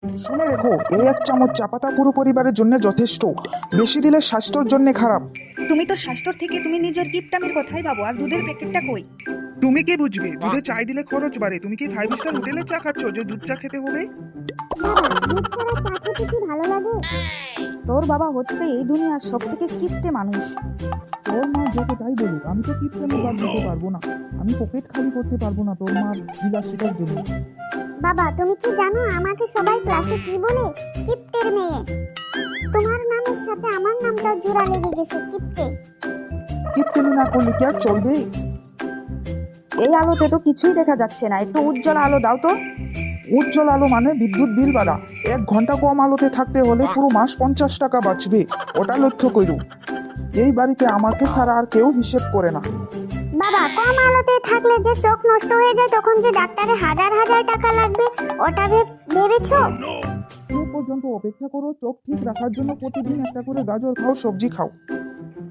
শুনে রেখো, এই 1 চামচ চা পাতা পুরো পরিবারের জন্য যথেষ্ট। বেশি দিলে স্বাস্থ্যের জন্য খারাপ। তুমি তো স্বাস্থ্যর থেকে তুমি নিজের কিপটামির কথাই ভাবো, আর দুধের প্যাকেটটা কই? তুমি কি বুঝবে? দুধে চাই দিলে খরচ বাড়ে। তুমি কি 5 স্টার হোটেলে চা খাচ্ছ যে দুধ চা খেতে হবে? বাবা, দুধ ছাড়া চা খেতে কি ভালো লাগে? তোর বাবা হচ্ছে এই দুনিয়ার সব থেকে কিপটে মানুষ। তোর মা যত তাই বলুক, আমি তো কিপটামি বাদ দিতে পারবো না। আমি পকেট খালি করতে পারবো না তোর মার বিলাসিতার জন্য। বাবা, তুমি কি জানো আমাকে সবাই ক্লাসে কি বলে? কিপ্টের মেয়ে। তোমার নামের সাথে আমার নামটা জোড়া লেগে গেছে, কিপ্টে। কিপটামি না করলে কি আর চলবে? এই আলোতে তো কিছুই দেখা যাচ্ছে না, একটু উজ্জ্বল আলো দাও তো। উজ্জ্বল আলো মানে বিদ্যুৎ বিল বাড়া। 1 ঘন্টা কম আলোতে থাকতে হলে পুরো মাস 50 টাকা বাঁচবে। ওটা লক্ষ্য করু। এই বাড়িতে আমাকে ছাড়া আর কেউ হিসেব করে না। বাবা, কম আলোতে থাকলে যে চোখ নষ্ট হয়ে যায়, তখন যে ডাক্তারে হাজার হাজার টাকা লাগবে, ওটা ভেবেছো? সে পর্যন্ত অপেক্ষা করো। চোখ ঠিক রাখার জন্য প্রতিদিন একটা করে গাজর খাও, সবজি খাও।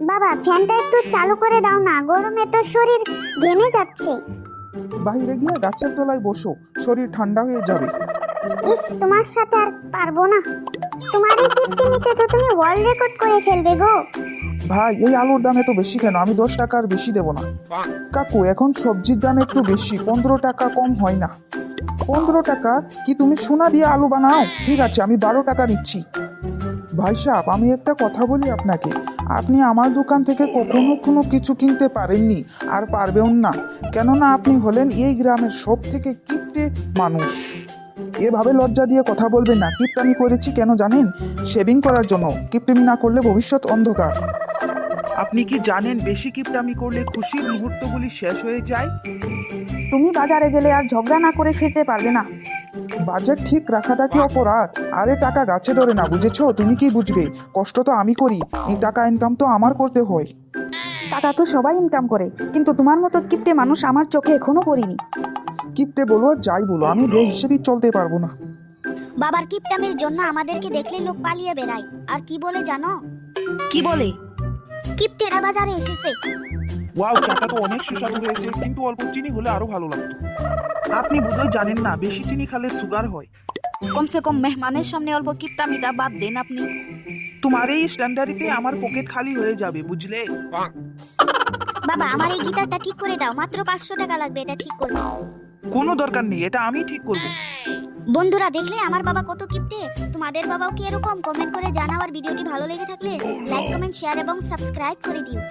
বাবা, ফ্যানটা একটু চালু করে দাও না, গরমে তো শরীর ঘেমে যাচ্ছে। বাইরে গিয়ে গাছের তলায় বসো, শরীর ঠান্ডা হয়ে যাবে। ইস, তোমার সাথে আর পারবো না। তোমার এই কিপ্টেমিতে তো তুমি ওয়ার্ল্ড রেকর্ড করে ফেলবে গো। ভাই, এই আলুর দাম এত বেশি কেন? আমি 10 টাকার বেশি দেবো না। কাকু, এখন সবজির দাম একটু বেশি, 15 টাকা কম হয় না। 15 টাকা? কি তুমি সোনা দিয়ে আলু বানাও? ঠিক আছে, আমি 12 টাকা নিচ্ছি। ভাই সাহেব, আমি একটা কথা বলি আপনাকে। আপনি আমার দোকান থেকে কখনো কোনো কিছু কিনতে পারেননি, আর পারবেও না। কেননা আপনি হলেন এই গ্রামের সব থেকে কিপটে মানুষ। এভাবে লজ্জা দিয়ে কথা বলবেন না। কিপটামি করেছি কেন জানেন? সেভিং করার জন্য। কিপটামি না করলে ভবিষ্যৎ অন্ধকার। আপনি কি জানেন বেশি কিপটামি করলে খুশির মুহূর্তগুলি শেষ হয়ে যায়? তুমি বাজারে গেলে আর ঝগড়া না করে ফিরতে পারবে না। বাজেট ঠিক রাখাটা কি অপরাধ? আরে টাকা গাছে ধরে না, বুঝেছো? তুমি কি বুঝবে? কষ্ট তো আমি করি, এই টাকা ইনকাম তো আমার করতে হয়। টাকা তো সবাই ইনকাম করে, কিন্তু তোমার মতো কিপটে মানুষ আমার চোখে এখনো পড়িনি। কিপটে বলো আর যাই বলো, আমি বেহিসেবি চলতে পারবো না। বাবার কিপটামির জন্য আমাদেরকে দেখলে লোক পালিয়ে বেড়ায়। আর কি বলে জানো? কি বলে? কিপটেরা বাজারে এসেছে। ওয়াও, চাটা তো অনেক সুস্বাদু হয়েছে, কিন্তু অল্প চিনি হলে আরো ভালো লাগতো। আপনি বোধহয় জানেন না, বেশি চিনি খেলে সুগার হয়। কমসে কম মেহমানের সামনে অল্প কিপটামিটা বাদ দেন আপনি। তোমার এই স্ট্যান্ডার্ডিতে আমার পকেট খালি হয়ে যাবে, বুঝলে? বাবা, আমার এই গিটারটা ঠিক করে দাও, মাত্র 500 টাকা লাগবে এটা ঠিক করতে। কোনো দরকার নেই, এটা আমি ঠিক করব। বন্ধুরা, দেখলে আমার বাবা কত কিপটে? তোমাদের বাবাও কি এরকম? কমেন্ট করে জানাও, আর ভিডিওটি ভালো লেগে থাকলে লাইক, কমেন্ট, শেয়ার এবং সাবস্ক্রাইব করে দিও।